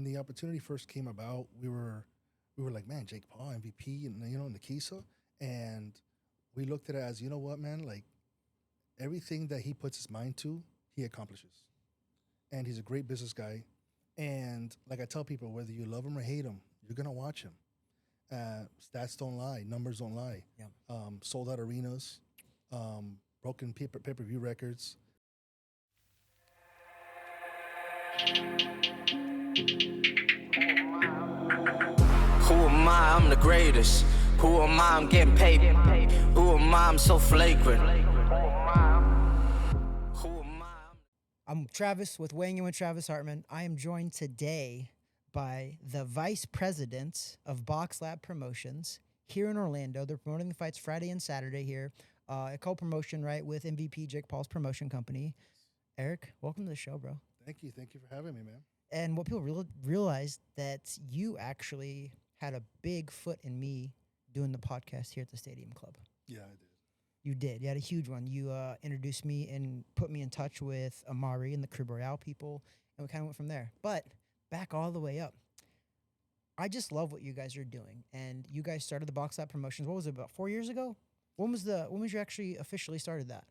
the opportunity first came about, we were like, man, Jake Paul MVP, and Nikisa, and we looked at it as, you know what, man, like everything that he puts his mind to, he accomplishes, and he's a great business guy, and like I tell people, whether you love him or hate him, you're gonna watch him. Stats don't lie, numbers don't lie. Yeah. Sold out arenas, broken pay-per-view records. Who am I? I'm the greatest. Who am I? I'm getting paid. Who am I? I'm so flagrant. Who am I? I'm Travis with Weighing In with Travis Hartman. I am joined today by the Vice President of BOXLAB Promotions here in Orlando. They're promoting the fights Friday and Saturday here. A co-promotion, right, with MVP Jake Paul's promotion company. Eric, welcome to the show, bro. Thank you for having me, man. And what people realize that you actually had a big foot in me doing the podcast here at the Stadium Club. Yeah, I did. You did. You had a huge one. You introduced me and put me in touch with Amari and the Caribe Royale people, and we kind of went from there. But back all the way up, I just love what you guys are doing. And you guys started the BOXLAB Promotions. What was it, about 4 years ago? When was you actually officially started that?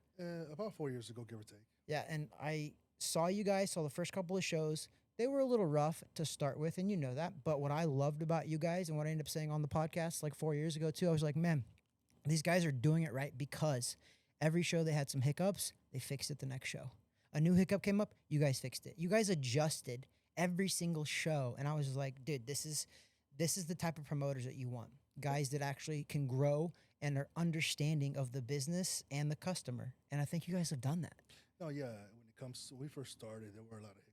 About 4 years ago, give or take. Yeah, and I saw you guys, saw the first couple of shows. They were a little rough to start with, and you know that. But what I loved about you guys and what I ended up saying on the podcast like 4 years ago too, I was like, man, these guys are doing it right because every show they had some hiccups, they fixed it the next show. A new hiccup came up, you guys fixed it. You guys adjusted every single show, and I was just like, dude, this is the type of promoters that you want. Guys that actually can grow and are understanding of the business and the customer. And I think you guys have done that. No, yeah. When we first started, there were a lot of hiccups.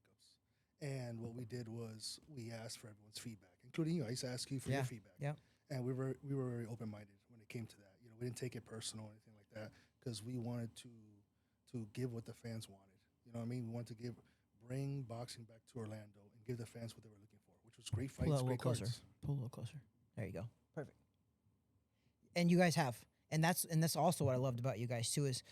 And what we did was we asked for everyone's feedback, including you. I used to ask you for your feedback. Yeah. And we were very open-minded when it came to that. We didn't take it personal or anything like that because we wanted to give what the fans wanted. You know what I mean? We wanted to bring boxing back to Orlando and give the fans what they were looking for, which was great fights, great cards. Pull a little closer. There you go. Perfect. And you guys have. And that's also what I loved about you guys too is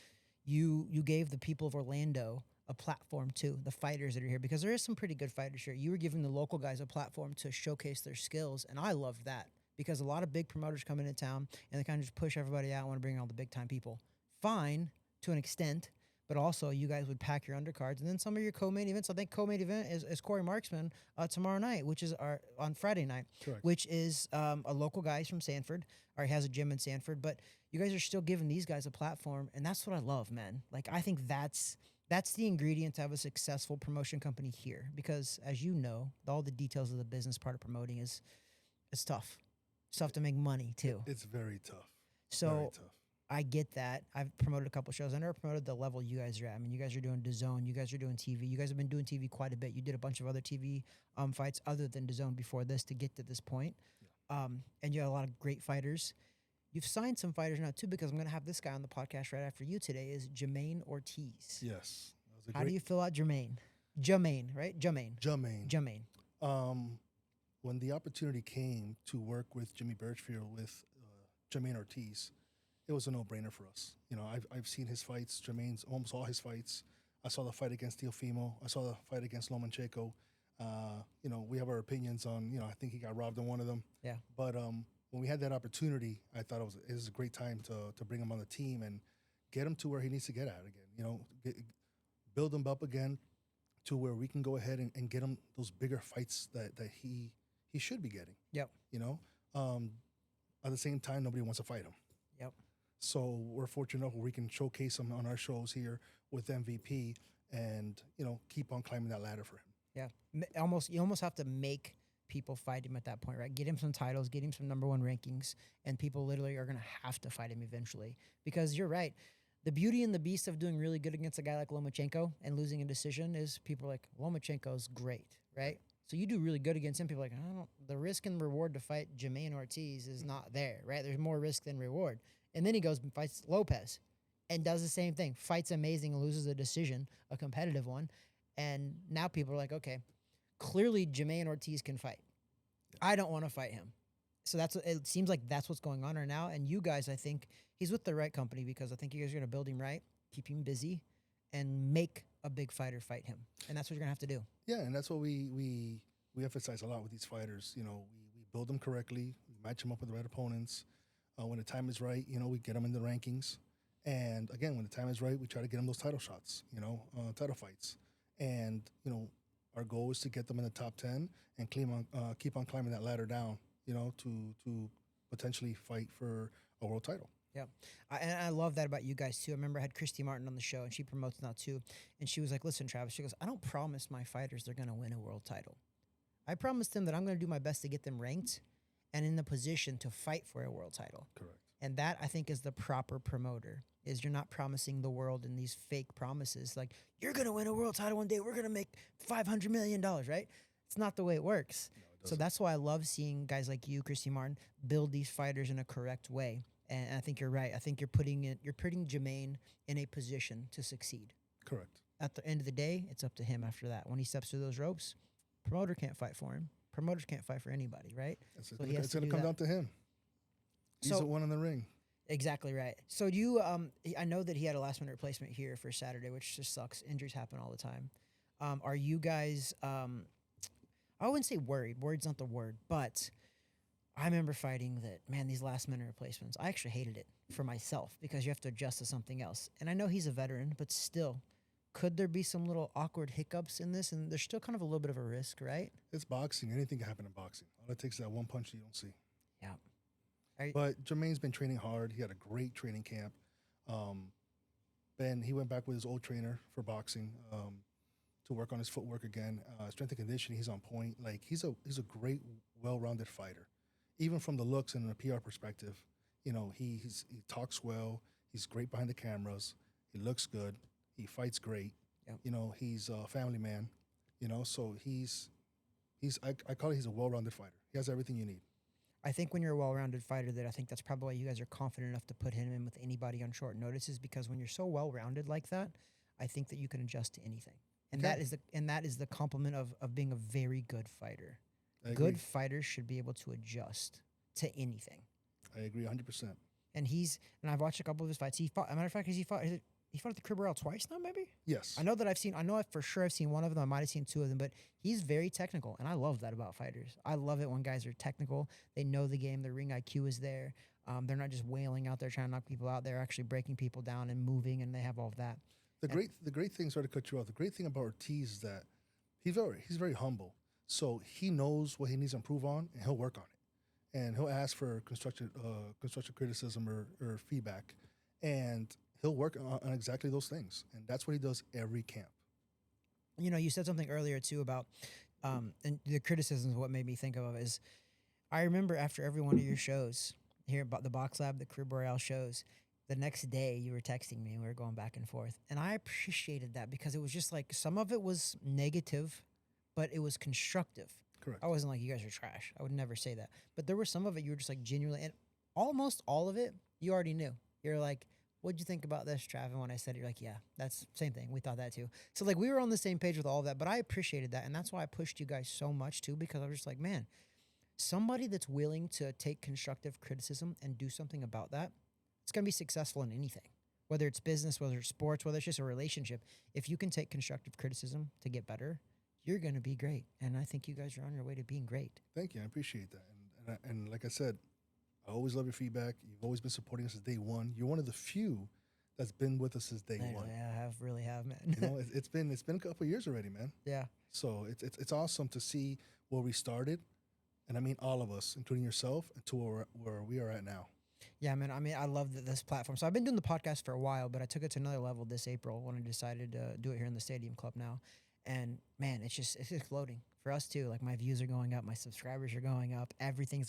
you gave the people of Orlando a platform too, the fighters that are here, because there is some pretty good fighters here. You were giving the local guys a platform to showcase their skills, and I loved that because a lot of big promoters come into town and they kind of just push everybody out and want to bring all the big time people. Fine to an extent, but also you guys would pack your undercards, and then some of your co-main events. I think co-main event is Corey Marksman tomorrow night, which is on Friday night, Correct. Which is a local guy from Sanford, or he has a gym in Sanford, but you guys are still giving these guys a platform, and that's what I love, man. Like, I think that's the ingredient to have a successful promotion company here, because as you know, all the details of the business part of promoting is tough. It's tough to make money too. It's very tough. So very tough. I get that. I've promoted a couple shows. I never promoted the level you guys are at. I mean, you guys are doing DAZN. You guys are doing TV. You guys have been doing TV quite a bit. You did a bunch of other TV fights other than DAZN before this to get to this point. Yeah. And you have a lot of great fighters. You've signed some fighters now too, because I'm going to have this guy on the podcast right after you today, is Jermaine Ortiz. Yes. How do you feel about Jermaine? Jermaine, right? Jermaine. When the opportunity came to work with Jimmy Birchfield with Jermaine Ortiz, it was a no-brainer for us. I've seen his fights, Jermaine's almost all his fights. I saw the fight against Teofimo. I saw the fight against Lomachenko. We have our opinions on, I think he got robbed in one of them. Yeah. But when we had that opportunity, I thought it was a great time to bring him on the team and get him to where he needs to get at again. Build him up again to where we can go ahead and get him those bigger fights that he should be getting. Yep. At the same time, nobody wants to fight him. Yep. So we're fortunate enough where we can showcase him on our shows here with MVP and, keep on climbing that ladder for him. Yeah. You almost have to make people fight him at that point, right? Get him some titles, get him some #1 rankings, and people literally are going to have to fight him eventually. Because you're right. The beauty and the beast of doing really good against a guy like Lomachenko and losing a decision is people are like, Lomachenko's great, right? So you do really good against him. People are like, the risk and reward to fight Jermaine Ortiz is not there, right? There's more risk than reward. And then he goes and fights Lopez and does the same thing. Fights amazing and loses a decision, a competitive one. And now people are like, okay, clearly Jermaine Ortiz can fight. I don't want to fight him. So it seems like that's what's going on right now. And you guys, I think he's with the right company, because I think you guys are going to build him right, keep him busy, and make a big fighter fight him. And that's what you're going to have to do. Yeah, and that's what we we emphasize a lot with these fighters. You know, we build them correctly, we match them up with the right opponents. When the time is right, you know, we get them in the rankings. And again, when the time is right, we try to get them those title shots, you know, title fights. And, you know, our goal is to get them in the top 10 and keep on climbing that ladder down, you know, to potentially fight for a world title. Yeah. And I love that about you guys too. I remember I had Christy Martin on the show and she promotes now too. And she was like, listen, Travis, she goes, I don't promise my fighters they're going to win a world title. I promise them that I'm going to do my best to get them ranked and in the position to fight for a world title. Correct. And that, I think, is the proper promoter, is you're not promising the world in these fake promises. Like, you're going to win a world title one day. We're going to make $500 million, right? It's not the way it works. No, So that's why I love seeing guys like you, Christy Martin, build these fighters in a correct way. And I think you're right. I think you're putting Jermaine in a position to succeed. Correct. At the end of the day, it's up to him after that. When he steps through those ropes, promoter can't fight for him. Promoters can't fight for anybody, right? It's he going has to do come that. down to him. He's So- the one in the ring. Exactly right. So do you, I know that he had a last minute replacement here for Saturday, which just sucks. Injuries happen all the time. Are you guys, I wouldn't say worried. Worried's not the word, but I remember fighting that, man, these last minute replacements, I actually hated it for myself because you have to adjust to something else. And I know he's a veteran, but still, could there be some little awkward hiccups in this? And there's still kind of a little bit of a risk, right? It's boxing. Anything can happen in boxing. All it takes is that one punch you don't see. Yeah. But Jermaine's been training hard. He had a great training camp. Ben, he went back with his old trainer for boxing to work on his footwork again. Strength and conditioning, he's on point. Like he's a great, well-rounded fighter, even from the looks and the PR perspective. You know, he talks well. He's great behind the cameras. He looks good. He fights great. Yep. You know, he's a family man. You know, so I call it he's a well-rounded fighter. He has everything you need. I think when you're a well-rounded fighter, that I think that's probably why you guys are confident enough to put him in with anybody on short notice, is because when you're so well-rounded like that, I think that you can adjust to anything, and Okay. that is the compliment of being a very good fighter. I agree. Good fighters should be able to adjust to anything, I agree 100%. and I've watched a couple of his fights. He fought. As a matter of fact, he fought at the Crib Royale twice now, maybe. Yes. I know for sure I've seen one of them. I might have seen two of them, but he's very technical, and I love that about fighters. I love it when guys are technical. They know the game. Their ring IQ is there. They're not just wailing out there trying to knock people out. They're actually breaking people down and moving, and they have all of that. The great thing, sorry to cut you off. The great thing about Ortiz is that he's very humble. So he knows what he needs to improve on, and he'll work on it, and he'll ask for constructive criticism or feedback, and he'll work on exactly those things, and that's what he does every camp. You know, you said something earlier too about and the criticisms. What made me think of is, I remember after every one of your shows here about the BOXLAB, the Crib Royale shows, the next day you were texting me and we were going back and forth, and I appreciated that because it was just like some of it was negative, but it was constructive. Correct. I wasn't like, you guys are trash. I would never say that, but there was some of it you were just like genuinely, and almost all of it you already knew. You're like, what'd you think about this, Trav? And when I said it, you're like, yeah, that's same thing. We thought that too. So like we were on the same page with all of that, but I appreciated that. And that's why I pushed you guys so much too, because I was just like, man, somebody that's willing to take constructive criticism and do something about that, it's going to be successful in anything, whether it's business, whether it's sports, whether it's just a relationship. If you can take constructive criticism to get better, you're going to be great. And I think you guys are on your way to being great. Thank you. I appreciate that. And like I said, I always love your feedback. You've always been supporting us since day one. You're one of the few that's been with us since day one. Yeah, I really have, man. You know, it's been a couple of years already, man. Yeah. So it's awesome to see where we started, and I mean all of us, including yourself, and to where we are at now. Yeah, man. I mean, I love this platform. So I've been doing the podcast for a while, but I took it to another level this April when I decided to do it here in the Stadium Club now. And man, it's exploding for us too. Like my views are going up, my subscribers are going up,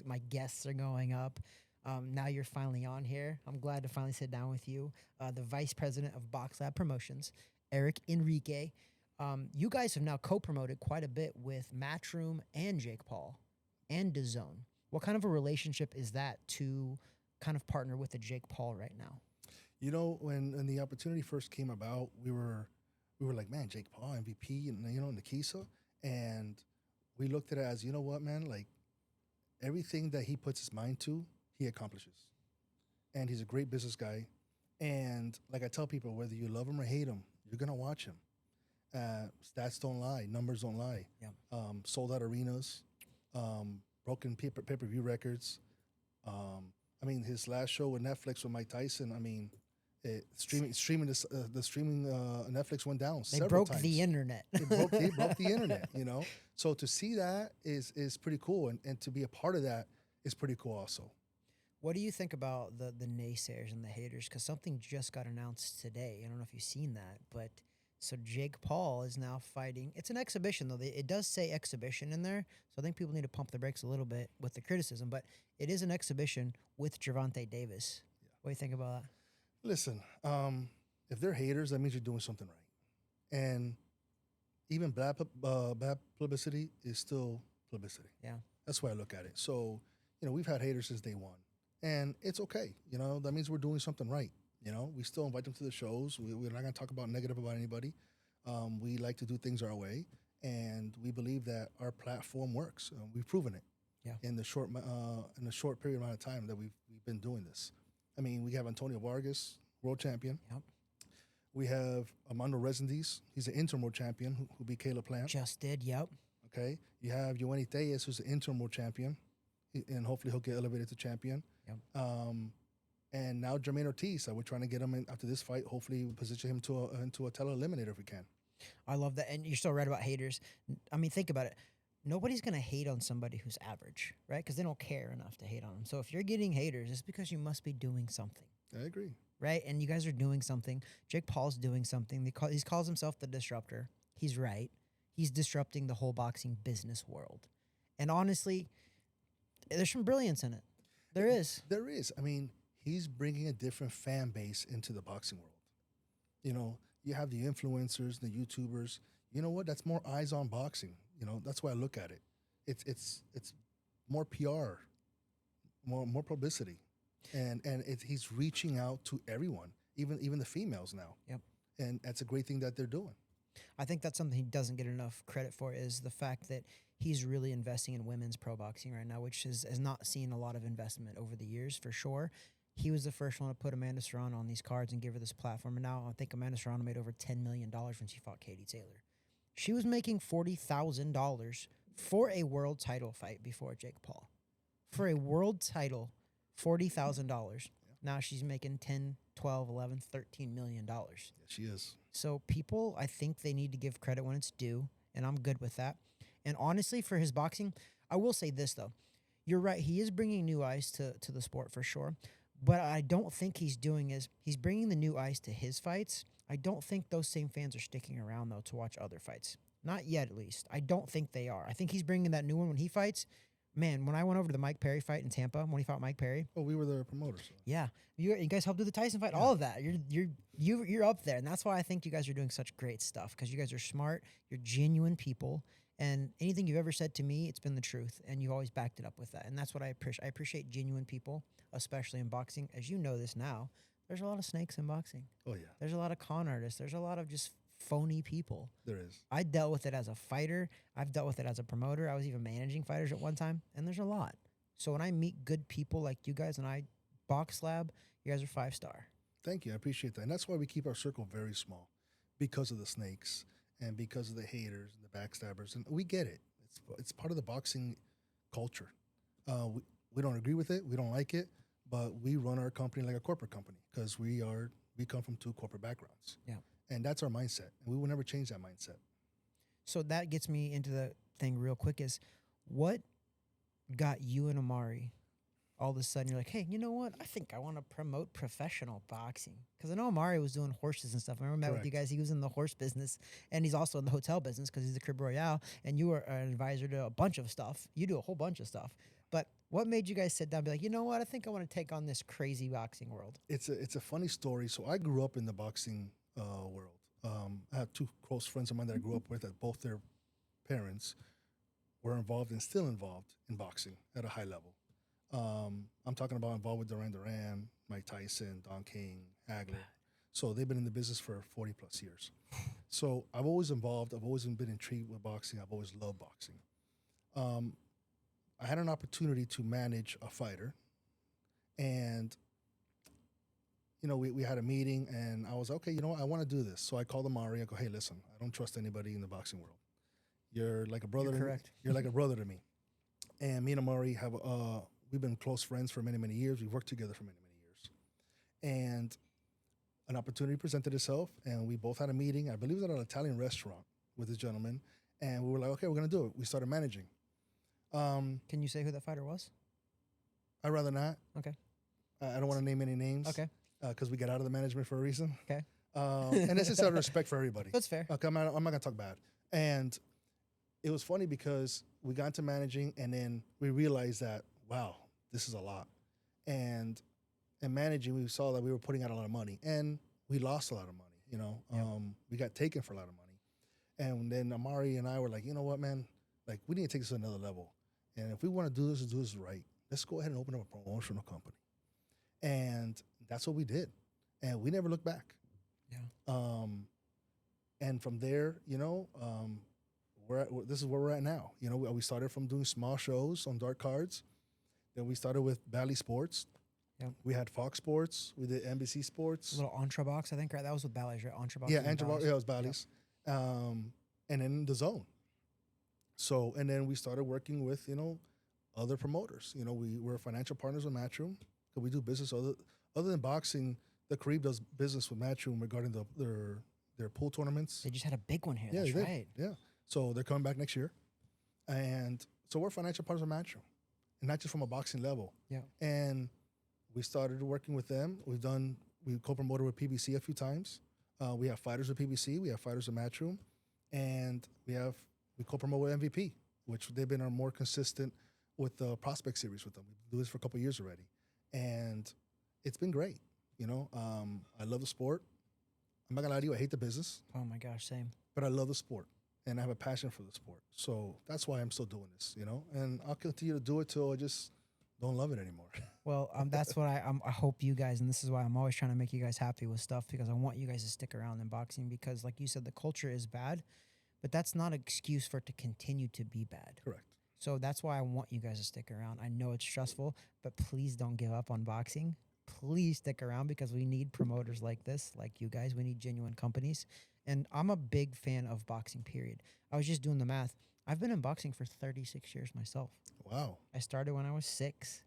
my guests are going up. Now you're finally on here. I'm glad to finally sit down with you. The vice president of BOXLAB Promotions, Eric Enrique. You guys have now co-promoted quite a bit with Matchroom and Jake Paul and DAZN. What kind of a relationship is that to kind of partner with the Jake Paul right now? You know, when the opportunity first came about, we were like, man, Jake Paul, MVP, and you know, Nikisa, and we looked at it as, you know what, man, like everything that he puts his mind to, he accomplishes, and he's a great business guy, and like I tell people, whether you love him or hate him, you're gonna watch him, Stats don't lie, numbers don't lie. Yeah. Sold out arenas, broken pay-per-view records. I mean, his last show with Netflix with Mike Tyson. I mean, the streaming Netflix went down. They several broke times. the internet. They broke the internet. You know, so to see that is pretty cool, and to be a part of that is pretty cool also. What do you think about the naysayers and the haters? Because something just got announced today. I don't know if you've seen that, but so Jake Paul is now fighting. It's an exhibition, though. It does say exhibition in there, so I think people need to pump the brakes a little bit with the criticism. But it is an exhibition with Gervonta Davis. Yeah. What do you think about that? Listen, if they're haters, that means you're doing something right, and even bad publicity is still publicity. Yeah, that's why I look at it. So, you know, we've had haters since day one. And it's okay. You know, that means we're doing something right. You know, we still invite them to the shows. We're not going to talk about negative about anybody. We like to do things our way. And we believe that our platform works. We've proven it in the short period amount of time that we've been doing this. I mean, we have Antonio Vargas, world champion. Yep. We have Armando Resendiz. He's an interim world champion who beat Caleb Plant. Just did, yep. Okay. You have Yoani Thayes, who's an interim world champion. And hopefully he'll get elevated to champion. Yep. And now Jermaine Ortiz, we're trying to get him in after this fight. Hopefully, we'll position him into a title eliminator if we can. I love that, and you're so right about haters. I mean, think about it. Nobody's gonna hate on somebody who's average, right? Because they don't care enough to hate on them. So if you're getting haters, it's because you must be doing something. I agree. Right, and you guys are doing something. Jake Paul's doing something. He calls himself the disruptor. He's right. He's disrupting the whole boxing business world. And honestly, there's some brilliance in it. There is. There is. I mean, he's bringing a different fan base into the boxing world. You know, you have the influencers, the YouTubers. You know what? That's more eyes on boxing. You know, that's why I look at it. It's more PR, more publicity, and he's reaching out to everyone, even the females now. Yep. And that's a great thing that they're doing. I think that's something he doesn't get enough credit for, is the fact that he's really investing in women's pro boxing right now, which has not seen a lot of investment over the years, for sure. He was the first one to put Amanda Serrano on these cards and give her this platform. And now I think Amanda Serrano made over $10 million when she fought Katie Taylor. She was making $40,000 for a world title fight before Jake Paul. For a world title, $40,000. Yeah. Now she's making 10, 12, 11, $13 million. Yeah, she is. So people, I think they need to give credit when it's due, and I'm good with that. And honestly, for his boxing, I will say this, though. You're right. He is bringing new eyes to the sport for sure. But I don't think he's bringing the new eyes to his fights. I don't think those same fans are sticking around, though, to watch other fights. Not yet, at least. I don't think they are. I think he's bringing that new one when he fights. Man, when I went over to the Mike Perry fight in Tampa, when he fought Mike Perry. Oh, we were the promoters. So. Yeah. You guys helped do the Tyson fight, all of that. You're up there. And that's why I think you guys are doing such great stuff, because you guys are smart. You're genuine people. And anything you've ever said to me, it's been the truth. And you've always backed it up with that. And that's what I appreciate. I appreciate genuine people, especially in boxing. As you know this now, there's a lot of snakes in boxing. Oh, yeah. There's a lot of con artists. There's a lot of just phony people. There is. I dealt with it as a fighter. I've dealt with it as a promoter. I was even managing fighters at one time. And there's a lot. So when I meet good people like you guys and BOXLAB, you guys are 5-star. Thank you. I appreciate that. And that's why we keep our circle very small, because of the snakes and because of the haters and the backstabbers. And we get it. It's part of the boxing culture. We don't agree with it. We don't like it. But we run our company like a corporate company, because we come from 2 corporate backgrounds. Yeah. And that's our mindset. And we will never change that mindset. So that gets me into the thing real quick, is what got you and Amari all of a sudden, you're like, hey, you know what? I think I want to promote professional boxing. Because I know Amari was doing horses and stuff. I remember I met with you guys. He was in the horse business, and he's also in the hotel business because he's the Caribe Royale, and you were an advisor to a bunch of stuff. You do a whole bunch of stuff. But what made you guys sit down and be like, you know what? I think I want to take on this crazy boxing world. It's a funny story. So I grew up in the boxing world. I have 2 close friends of mine that I grew up with, that both their parents were involved and still involved in boxing at a high level. I'm talking about involved with Duran, Mike Tyson, Don King, Hagler. So they've been in the business for 40 plus years. So I've always involved. I've always been intrigued with boxing. I've always loved boxing. I had an opportunity to manage a fighter, and we had a meeting, and I was okay. You know what? I want to do this. So I called Amari. I go, hey, listen, I don't trust anybody in the boxing world. You're like a brother. You're to me. correct. You're like a brother to me. And me and Amari have we've been close friends for many, many years. We've worked together for many, many years. And an opportunity presented itself, and we both had a meeting. I believe it was at an Italian restaurant with this gentleman, and we were like, okay, we're gonna do it. We started managing. Can you say who that fighter was? I'd rather not. Okay. I don't want to name any names. Okay. Because we got out of the management for a reason. Okay. And this is out of respect for everybody. That's fair. Okay, I'm not gonna talk bad. And it was funny because we got into managing, and then we realized that, wow, this is a lot. And in managing, we saw that we were putting out a lot of money, and we lost a lot of money. We got taken for a lot of money. And then Amari and I were like, you know what, man? Like, we need to take this to another level. And if we want to do this right, let's go ahead and open up a promotional company. And that's what we did. And we never looked back. Yeah. And from there, this is where we're at now. We started from doing small shows on dark cards. Then we started with Bally Sports. Yep. We had Fox Sports. We did NBC Sports. A little Entre Box, I think, right? That was with Bally's, right? Entre Box. Yeah, Entre Box. Yeah, it was Bally's. Yep. And then DAZN. So, and then we started working with, other promoters. We were financial partners with Matchroom. We do business other than boxing. The Caribe does business with Matchroom regarding their pool tournaments. They just had a big one here. Yeah, That's they right. did. Yeah. So they're coming back next year. And so we're financial partners with Matchroom, and not just from a boxing level. Yeah. And we started working with them. We co-promoted with PBC a few times. We have fighters with PBC. We have fighters with Matchroom. And we co-promote with MVP, which they've been more consistent with the prospect series with them. We do this for a couple of years already. And it's been great. I love the sport. I'm not gonna lie to you, I hate the business. Oh my gosh, same. But I love the sport, and I have a passion for the sport. So that's why I'm still doing this, and I'll continue to do it till I just don't love it anymore. Well, that's what I hope you guys, and this is why I'm always trying to make you guys happy with stuff, because I want you guys to stick around in boxing, because like you said, the culture is bad, but that's not an excuse for it to continue to be bad. Correct. So that's why I want you guys to stick around. I know it's stressful, but please don't give up on boxing. Please stick around, because we need promoters like this, like you guys. We need genuine companies. And I'm a big fan of boxing, period. I was just doing the math. I've been in boxing for 36 years myself. Wow. I started when I was 6,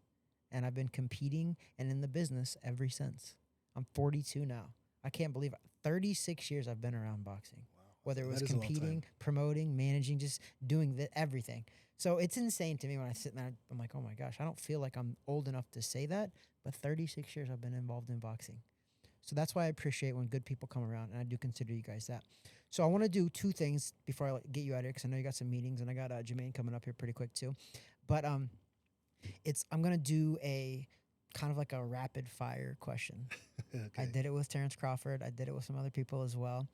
and I've been competing and in the business ever since. I'm 42 now. I can't believe it. 36 years I've been around boxing. Wow. Whether it was competing, promoting, managing, just doing everything. So it's insane to me when I sit there. I'm like, oh my gosh, I don't feel like I'm old enough to say that, but 36 years I've been involved in boxing. So that's why I appreciate when good people come around, and I do consider you guys that. So I want to do 2 things before I get you out of here, because I know you got some meetings, and I got Jermaine coming up here pretty quick too. But I'm gonna do a kind of like a rapid fire question. Okay. I did it with Terrence Crawford. I did it with some other people as well.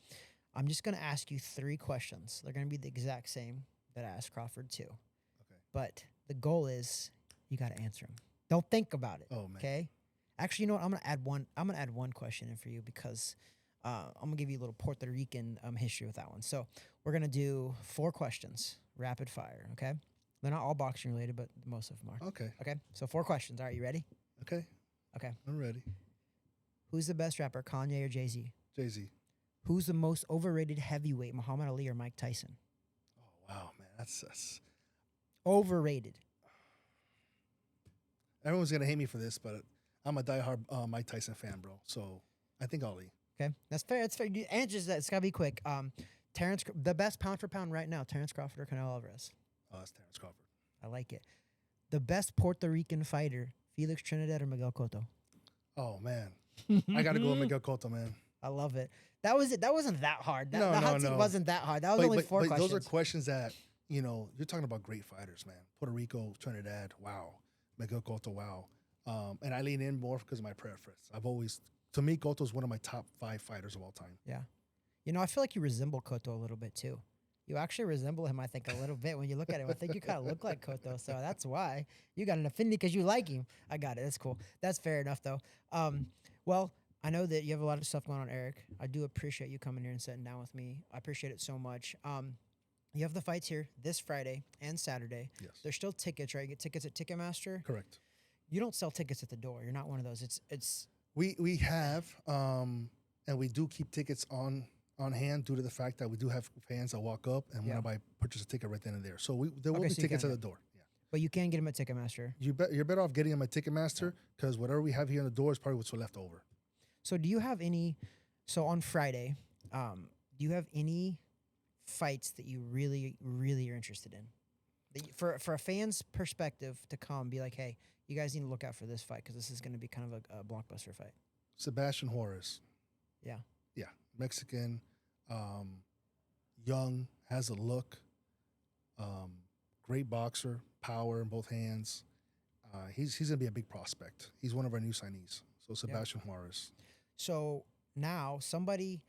I'm just gonna ask you 3 questions. They're gonna be the exact same that I asked Crawford too. Okay. But the goal is you got to answer them. Don't think about it. Oh man. Okay. Actually, you know what? I'm gonna add one question in for you, because I'm gonna give you a little Puerto Rican history with that one. So we're gonna do 4 questions, rapid fire. Okay. They're not all boxing related, but most of them are. Okay. Okay. So 4 questions. All right. You ready? Okay. Okay. I'm ready. Who's the best rapper, Kanye or Jay-Z? Jay-Z. Who's the most overrated heavyweight, Muhammad Ali or Mike Tyson? Oh wow, man, that's overrated. Everyone's gonna hate me for this, but I'm a diehard Mike Tyson fan, bro. So I think Ali. Okay, that's fair. It's fair. Answers that. It's gotta be quick. The best pound for pound right now, Terrence Crawford or Canelo Alvarez? Oh, it's Terrence Crawford. I like it. The best Puerto Rican fighter, Felix Trinidad or Miguel Cotto? Oh man, I gotta go with Miguel Cotto, man. I love it. That was it. That wasn't that hard. The hot seat wasn't that hard. That was only 4 questions. Those are questions that, you're talking about great fighters, man. Puerto Rico, Trinidad, wow. Miguel Cotto, wow. And I lean in more because of my preference. To me, Cotto's one of my top 5 fighters of all time. Yeah. I feel like you resemble Cotto a little bit too. You actually resemble him, I think, a little bit when you look at him. I think you kind of look like Cotto, so that's why you got an affinity, because you like him. I got it. That's cool. That's fair enough, though. Well, I know that you have a lot of stuff going on, Eric. I do appreciate you coming here and sitting down with me. I appreciate it so much. You have the fights here this Friday and Saturday. Yes. There's still tickets, right? You get tickets at Ticketmaster. Correct. You don't sell tickets at the door. You're not one of those. It's We have, and we do keep tickets on hand due to the fact that we do have fans that walk up and Yeah. want to purchase a ticket right then and there. So there will Okay, be so you tickets can at the door. Yeah. But you can get them at Ticketmaster. You're better off getting them at Ticketmaster because whatever we have here on the door is probably what's left over. So do you have any? So on Friday, do you have any fights that you really, really are interested in? For a fan's perspective to come, be like, hey, you guys need to look out for this fight because this is going to be kind of a blockbuster fight. Sebastian Juarez. Yeah. Yeah. Mexican, young, has a look, great boxer, power in both hands. He's going to be a big prospect. He's one of our new signees. So Sebastian Juarez. So now somebody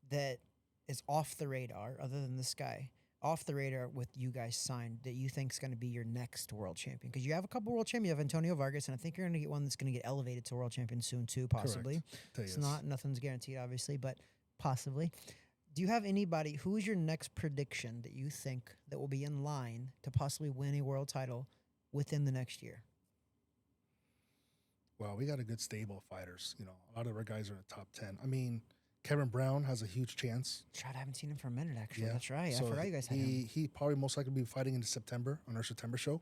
that is off the radar, other than this guy, off the radar with you guys signed that you think is going to be your next world champion? Because you have a couple world champions. You have Antonio Vargas, and I think you're going to get one that's going to get elevated to world champion soon too, possibly. It's not, nothing's guaranteed, obviously, but possibly. Do you have anybody, who is your next prediction that you think that will be in line to possibly win a world title within the next year? Well, we got a good stable of fighters. You know, a lot of our guys are in the top 10. I mean, Kevin Brown has a huge chance. I haven't seen him for a minute, actually. Yeah. That's right. So I forgot you guys had him. he probably most likely be fighting in September on our September show.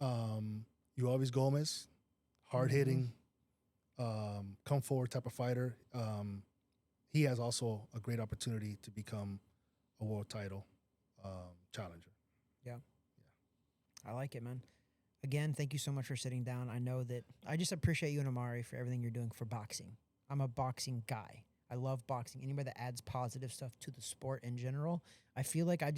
You always Gomez, hard hitting, come forward type of fighter. He has also a great opportunity to become a world title challenger. I like it, man. Again, thank you so much for sitting down. I know that I just appreciate you and Amari for everything you're doing for boxing. I'm a boxing guy. I love boxing. Anybody that adds positive stuff to the sport in general, I feel like I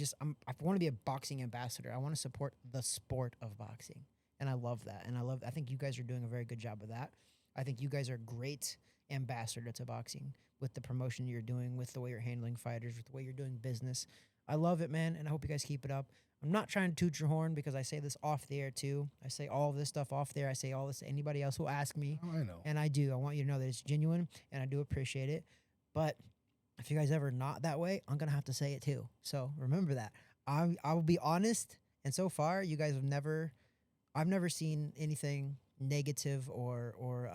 want to be a boxing ambassador. I want to support the sport of boxing, and I love that. And I think you guys are doing a very good job of that. I think you guys are a great ambassador to boxing with the promotion you're doing, with the way you're handling fighters, with the way you're doing business. I love it, man, and I hope you guys keep it up. I'm not trying to toot your horn because I say this off the air too. I say all of this stuff off there. I say all this to anybody else who asks me. Oh, I know. And I do. I want you to know that it's genuine, and I do appreciate it. But if you guys ever not that way, I'm going to have to say it too. So remember that. I will be honest, and so far, you guys I've never seen anything negative or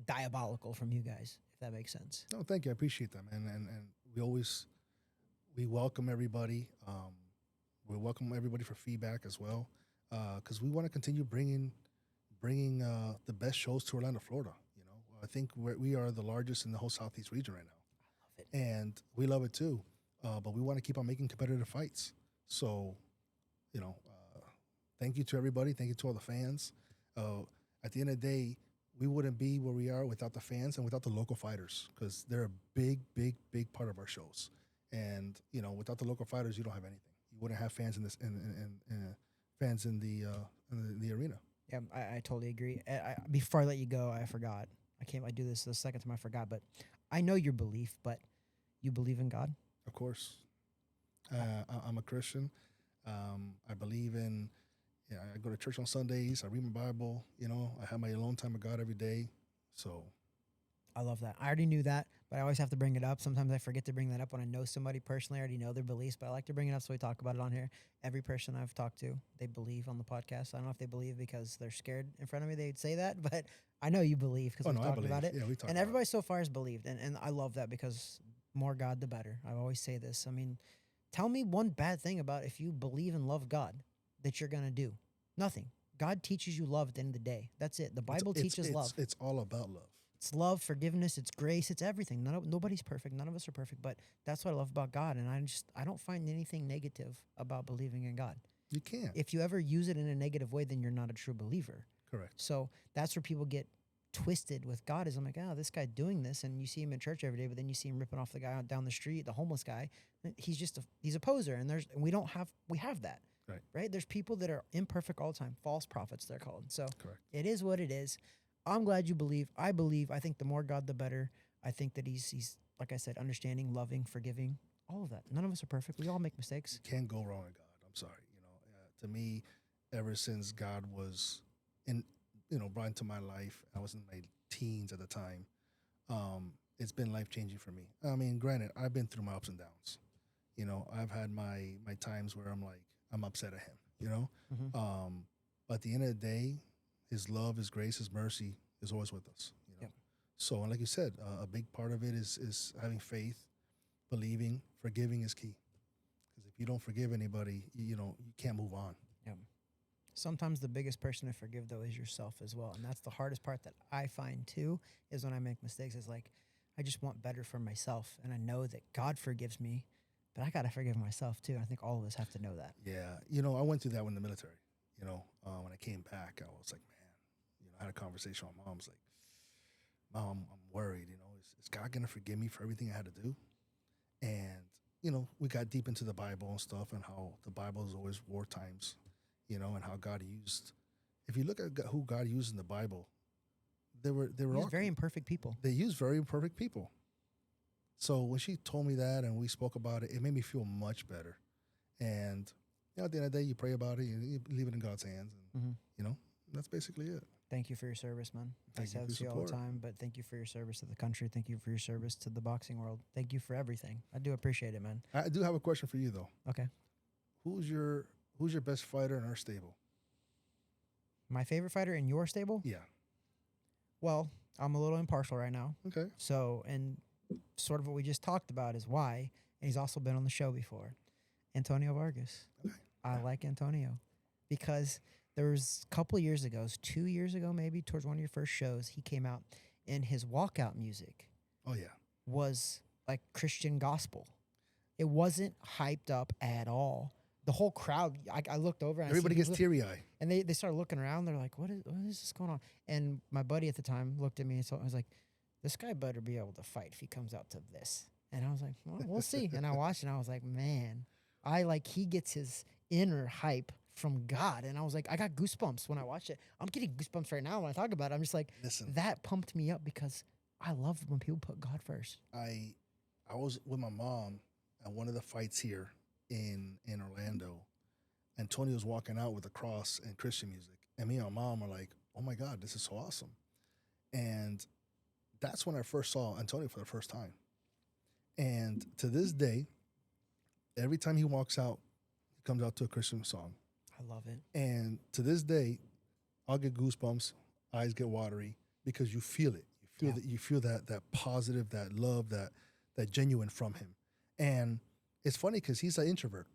diabolical from you guys, if that makes sense. No, thank you. I appreciate that, man. And we welcome everybody. We welcome everybody for feedback as well, because we want to continue bringing the best shows to Orlando, Florida. You know, I think we are the largest in the whole Southeast region right now. I love it. And we love it too, but we want to keep on making competitive fights. So, you know, thank you to everybody. Thank you to all the fans. At the end of the day, we wouldn't be where we are without the fans and without the local fighters, because they're a big, big, big part of our shows. And you know, without the local fighters, you don't have anything. You wouldn't have fans in this fans in the arena. Yeah, I totally agree. Before I let you go, I forgot. I do this the second time I forgot, but I know your belief, but you believe in God? Of course. I'm a Christian. I believe in, I go to church on Sundays. I read my Bible. You know, I have my alone time with God every day. So I love that. I already knew that, but I always have to bring it up. Sometimes I forget to bring that up when I know somebody personally. I already know their beliefs, but I like to bring it up so we talk about it on here. Every person I've talked to, they believe on the podcast. I don't know if they believe because they're scared in front of me they'd say that, but I know you believe because we've talked about it. Yeah, we talked and about everybody so far has believed, and I love that because more God, the better. I always say this. I mean, tell me one bad thing about if you believe and love God that you're going to do. Nothing. God teaches you love at the end of the day. That's it. The Bible teaches love. It's all about love. It's love, forgiveness, it's grace, it's everything. Nobody's perfect. None of us are perfect, but that's what I love about God. And I don't find anything negative about believing in God. You can't. If you ever use it in a negative way, then you're not a true believer. Correct. So that's where people get twisted with God. Is I'm like, this guy doing this, and you see him in church every day, but then you see him ripping off the guy down the street, the homeless guy. He's a poser, and we have that. Right? There's people that are imperfect all the time, false prophets they're called. So correct. It is what it is. I'm glad you believe. I believe. I think the more God, the better. I think that he's like I said, understanding, loving, forgiving, all of that. None of us are perfect. We all make mistakes. You can't go wrong with God. I'm sorry. You know, to me, ever since God was brought into my life, I was in my teens at the time. It's been life changing for me. I mean, granted, I've been through my ups and downs. You know, I've had my times where I'm upset at him. You know, Mm-hmm. but at the end of the day, His love, His grace, His mercy is always with us. You know? Yep. So, and like you said, a big part of it is having faith, believing, forgiving is key. Because if you don't forgive anybody, you can't move on. Yeah. Sometimes the biggest person to forgive though is yourself as well, and that's the hardest part that I find too. Is when I make mistakes, is like I just want better for myself, and I know that God forgives me, but I gotta forgive myself too. I think all of us have to know that. Yeah, I went through that in the military. When I came back, I was like, man, I had a conversation with Mom. I was like, Mom, I'm worried. Is God gonna forgive me for everything I had to do? And we got deep into the Bible and stuff, and how the Bible is always war times, and how God used. If you look at who God used in the Bible, they were He's all very imperfect people. They used very imperfect people. So when she told me that and we spoke about it, it made me feel much better. And at the end of the day, you pray about it, you leave it in God's hands, and that's basically it. Thank you for your service, man. I Thank say you it for to you your all the support. time, but thank you for your service to the country. Thank you for your service to the boxing world. Thank you for everything. I do appreciate it, man. I do have a question for you though. Okay. Who's your best fighter in our stable? My favorite fighter in your stable? Yeah. Well, I'm a little impartial right now. Okay. So, and sort of what we just talked about is why, and he's also been on the show before, Antonio Vargas. Okay. I like Antonio because there was a couple years ago, it was 2 years ago maybe, towards one of your first shows, he came out and his walkout music Oh yeah. was like Christian gospel. It wasn't hyped up at all. The whole crowd, I looked over and Everybody I see gets people- teary-eyed. and they started looking around. They're like, what is this going on? And my buddy at the time looked at me and so I was like, this guy better be able to fight if he comes out to this. And I was like, well, we'll see. And I watched and I was like, man, he gets his inner hype from God. And I was like, I got goosebumps when I watched it. I'm getting goosebumps right now when I talk about it. I'm just like, Listen, that pumped me up because I love when people put God first. I was with my mom at one of the fights here in Orlando. Antonio was walking out with a cross and Christian music. And me and my mom are like, oh my God, this is so awesome. And that's when I first saw Antonio for the first time. And to this day, every time he walks out, he comes out to a Christian song. I love it. And to this day, I'll get goosebumps, eyes get watery because you feel it. You feel that positive, that love, that genuine from him. And it's funny because he's an introvert,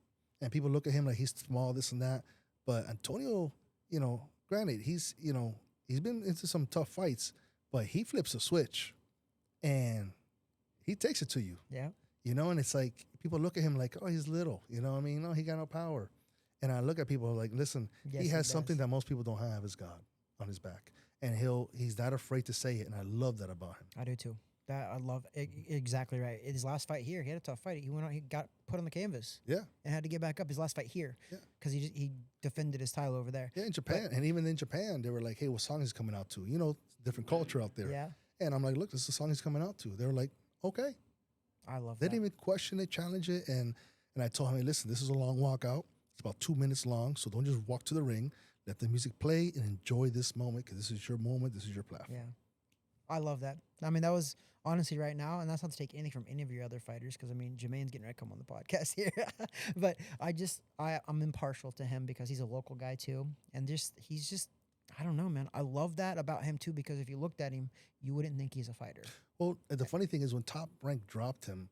and people look at him like he's small, this and that. But Antonio, granted, he's been into some tough fights, but he flips a switch, and he takes it to you. Yeah. And it's like people look at him like, oh, he's little. No, he got no power. And I look at people like, listen, Yes, he has he something does. that most people don't have is God on his back. And he's not afraid to say it. And I love that about him. I do too. That I love exactly right. In his last fight here, he had a tough fight. He went out, he got put on the canvas. Yeah. And had to get back up his last fight here. Yeah. Because he defended his title over there. Yeah, in Japan. And even in Japan, they were like, hey, what song is he coming out to? Different culture out there. Yeah. And I'm like, look, this is the song he's coming out to. They were like, okay. I love They that. didn't even question it, challenge it. And I told him, hey, listen, this is a long walkout. It's about 2 minutes long. So don't just walk to the ring. Let the music play and enjoy this moment because this is your moment. This is your platform. Yeah. I love that. I mean, that was honestly right now, and that's not to take anything from any of your other fighters because, Jermaine's getting ready to come on the podcast here. But I'm impartial to him because he's a local guy too. And he's just, I don't know, man. I love that about him too because if you looked at him, you wouldn't think he's a fighter. Well, the funny thing is when Top Rank dropped him,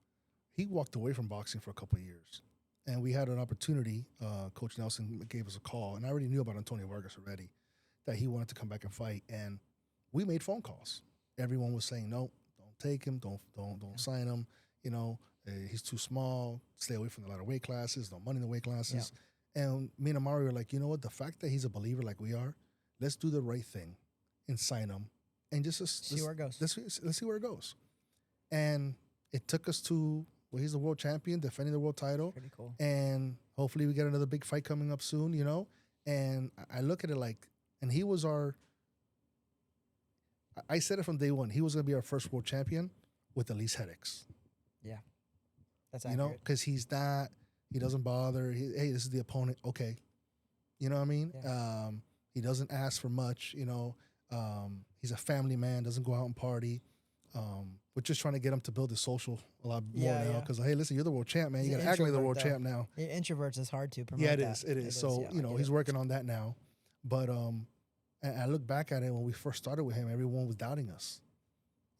he walked away from boxing for a couple of years. And we had an opportunity, Coach Nelson gave us a call, and I already knew about Antonio Vargas already, that he wanted to come back and fight. And we made phone calls. Everyone was saying, no, don't take him, don't sign him. He's too small, stay away from a lot of weight classes, no money in the weight classes. Yeah. And me and Amari were like, you know what, the fact that he's a believer like we are, let's do the right thing and sign him. And just see where it goes. Let's see where it goes. And it took us to, well, he's the world champion, defending the world title. Pretty cool. And hopefully we get another big fight coming up soon, And I look at it like, and he was I said it from day one, he was going to be our first world champion with the least headaches. Yeah. That's accurate. Because he doesn't bother. Hey, this is the opponent. Okay. You know what I mean? Yeah. He doesn't ask for much, he's a family man, doesn't go out and party. We're just trying to get him to build his social a lot more now. Because, hey, listen, you're the world champ, man. You got to act like the world champ now. Introverts is hard to promote. Yeah, it that. is. It is. So, he's working on that now. But I look back at it when we first started with him, everyone was doubting us.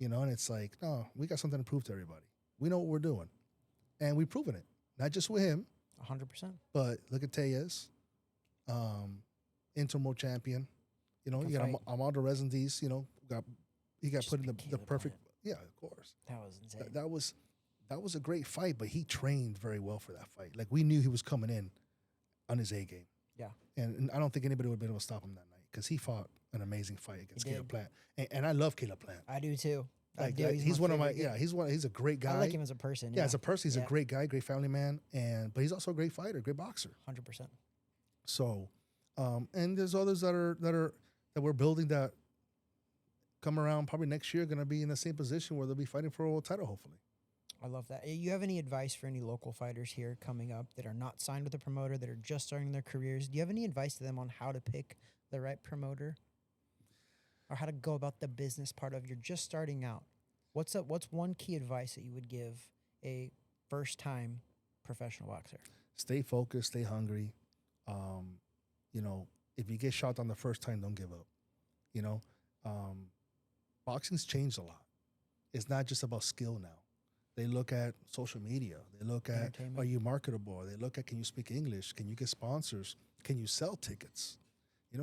And it's like, no, we got something to prove to everybody. We know what we're doing, and we've proven it. Not just with him, 100%. but look at Tejas, interworld champion. You got Armando Resendiz. He got Just put in beat the Caleb perfect. Plant. Yeah, of course. That was insane. That was a great fight, but he trained very well for that fight. Like, we knew he was coming in on his A game. Yeah. And I don't think anybody would have been able to stop him that night because he fought an amazing fight against He Caleb did. Plant. And I love Caleb Plant. I do too. I Like, do. he's one of my, favorite. he's a great guy. I like him as a person. Yeah, as a person, he's Yeah. a great guy, great family man, but he's also a great fighter, great boxer. 100%. So, and there's others that we're building that come around probably next year, going to be in the same position where they'll be fighting for a world title, hopefully. I love that. You have any advice for any local fighters here coming up that are not signed with a promoter, that are just starting their careers? Do you have any advice to them on how to pick the right promoter, or how to go about the business part of you're just starting out? What's one key advice that you would give a first-time professional boxer? Stay focused, stay hungry. If you get shot on the first time, don't give up. Boxing's changed a lot. It's not just about skill now. They look at social media. They look at, Entertainment. are you marketable? They look at, can you speak English? Can you get sponsors? Can you sell tickets?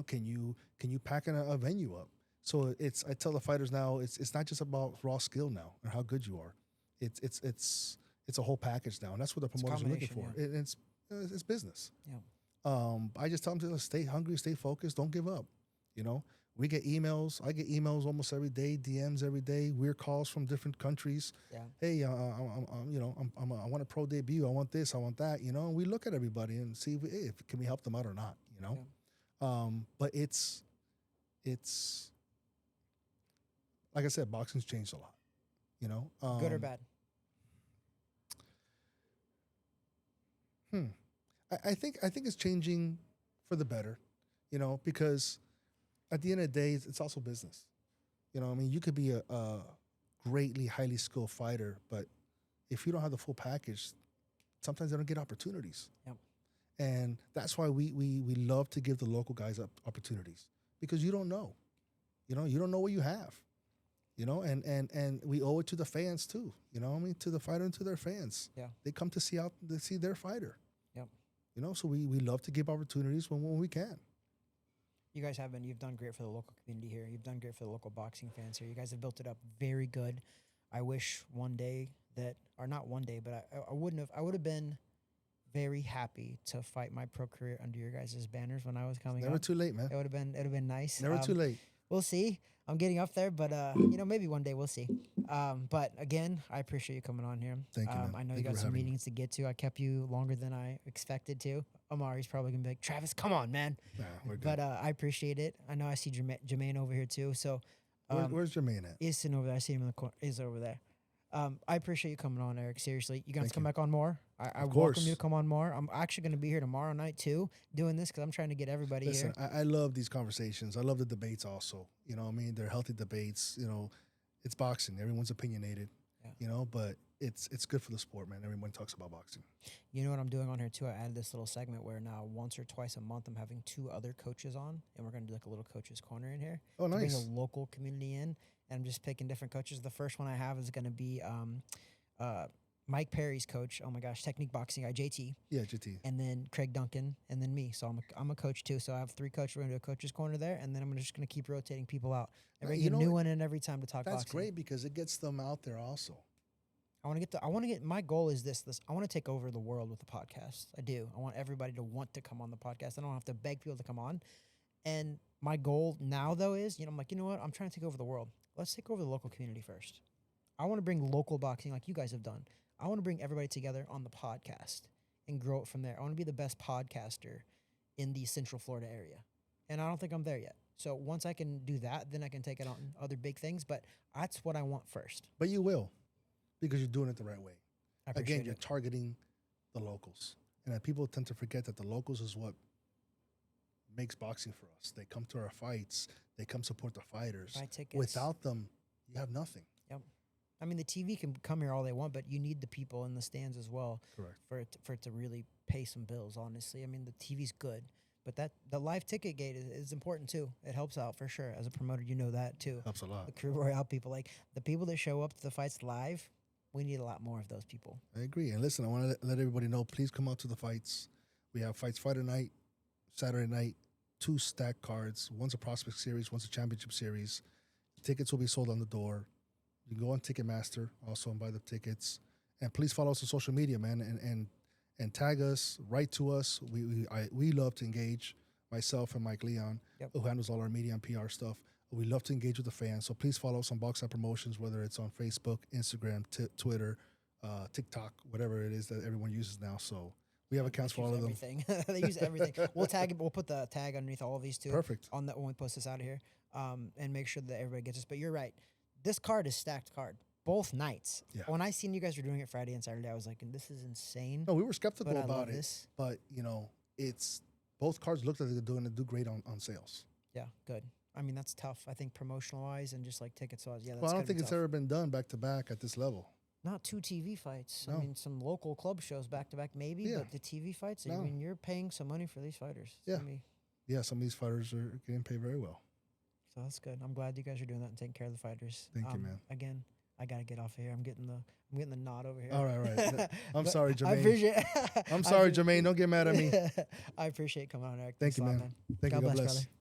Can you pack a venue up? So I tell the fighters now, it's not just about raw skill now and how good you are. It's a whole package now, and that's what the promoters are looking for. Yeah. It's business. Yeah. I just tell them to stay hungry, stay focused, don't give up. We get emails. I get emails almost every day, DMs every day, weird calls from different countries. Yeah. Hey, I want a pro debut. I want this. I want that. And we look at everybody and see if can we help them out or not. Yeah. But it's like I said, boxing's changed a lot. Good or bad? I think it's changing for the better, because at the end of the day, it's also business. You could be a greatly, highly skilled fighter, but if you don't have the full package, sometimes they don't get opportunities. Yep. And that's why we love to give the local guys opportunities, because you don't know. You don't know what you have. And we owe it to the fans too. To the fighter and to their fans. Yeah. They come to see their fighter. Yep. So we love to give opportunities when we can. You guys you've done great for the local community here. You've done great for the local boxing fans here. You guys have built it up very good. I wish one day or not one day, but I would have been very happy to fight my pro career under your guys' banners when I was coming up. Never too late, man. It would have been nice. Never too late. We'll see. I'm getting up there, but maybe one day we'll see. But again, I appreciate you coming on here. Thank you, man. I know Thank you you got for some having me. meetings to get to. I kept you longer than I expected to. Amari's probably gonna be like, Travis, come on, man. Nah, we're good. But I appreciate it. I know I see Jermaine over here too. So Where's Jermaine at? he's sitting over there. I see him in the corner. He's over there. I appreciate you coming on, Eric. Seriously, you guys Thank come you. back on more. I Of welcome course. you to come on more. I'm actually going to be here tomorrow night too, doing this because I'm trying to get everybody Listen, here. I love these conversations. I love the debates also. They're healthy debates. It's boxing. Everyone's opinionated. Yeah. But it's good for the sport, man. Everyone talks about boxing. You know what I'm doing on here too? I added this little segment where now once or twice a month I'm having 2 other coaches on, and we're going to do like a little coaches corner in here. Oh, to nice. bring a local community in, and I'm just picking different coaches. The first one I have is going to be Mike Perry's coach. Oh my gosh, Technique Boxing guy, JT. Yeah, GT. And then Craig Duncan, and then me. So I'm a coach too. So I have 3 coaches. We're gonna do a coaches corner there, and then I'm just gonna keep rotating people out and bring a new one in every time to talk That's boxing. great because it gets them out there also. I want to get. My goal is this. I want to take over the world with the podcast. I do. I want everybody to want to come on the podcast. I don't have to beg people to come on. And my goal now though is, I'm like, you know what? I'm trying to take over the world. Let's take over the local community first. I want to bring local boxing like you guys have done. I want to bring everybody together on the podcast and grow it from there. I want to be the best podcaster in the Central Florida area. And I don't think I'm there yet. So once I can do that, then I can take it on other big things. But that's what I want first. But you will, because you're doing it the right way. I appreciate Again, you're it. targeting the locals. And people tend to forget that the locals is what makes boxing for us. They come to our fights. They come support the fighters. Buy tickets. Without them, you have nothing. Yep. I mean, the TV can come here all they want, but you need the people in the stands as well. Correct. For it to really pay some bills, honestly. I mean, the TV's good, But the live ticket gate is important too. It helps out for sure. As a promoter, you know that too. Helps a lot. The Caribe Royale people, like the people that show up to the fights live, we need a lot more of those people. I agree. And listen, I want to let everybody know, please come out to the fights. We have fights Friday night, Saturday night, 2 stacked cards. One's a prospect series, one's a championship series. Tickets will be sold on the door. You can go on Ticketmaster also and buy the tickets. And please follow us on social media, man, and tag us, write to us. We love to engage, myself and Mike Leon, who handles all our media and PR stuff. We love to engage with the fans. So please follow us on BOXLAB Promotions, whether it's on Facebook, Instagram, Twitter, TikTok, whatever it is that everyone uses now. So we have accounts for all of them. They use everything. We'll tag it. We'll put the tag underneath all of these too. Perfect. On that when we post this out of here, and make sure that everybody gets this. But you're right. This card is stacked card. Both nights. Yeah. When I seen you guys were doing it Friday and Saturday, I was like, this is insane. No, we were skeptical But I about love it. this. But, you know, it's both cards look like they're going to do great on sales. Yeah, good. I mean, that's tough. I think promotional wise and just like tickets wise. Yeah, that's Well, I don't gonna be think it's tough. ever been done back to back at this level. Not 2 TV fights. No. I mean, some local club shows back to back, maybe, Yeah. but the TV fights, I No. mean, you're paying some money for these fighters. It's Yeah. gonna be- Yeah, some of these fighters are getting paid very well. So that's good. I'm glad you guys are doing that and taking care of the fighters. Thank you, man. Again, I gotta get off of here. I'm getting the nod over here. All right. I'm But sorry, I Jermaine. appreciate. I'm sorry, Jermaine. Don't get mad at me. I appreciate coming on, Eric. Thank Thanks you, a lot, man. Thank God you. God bless, bless. brother.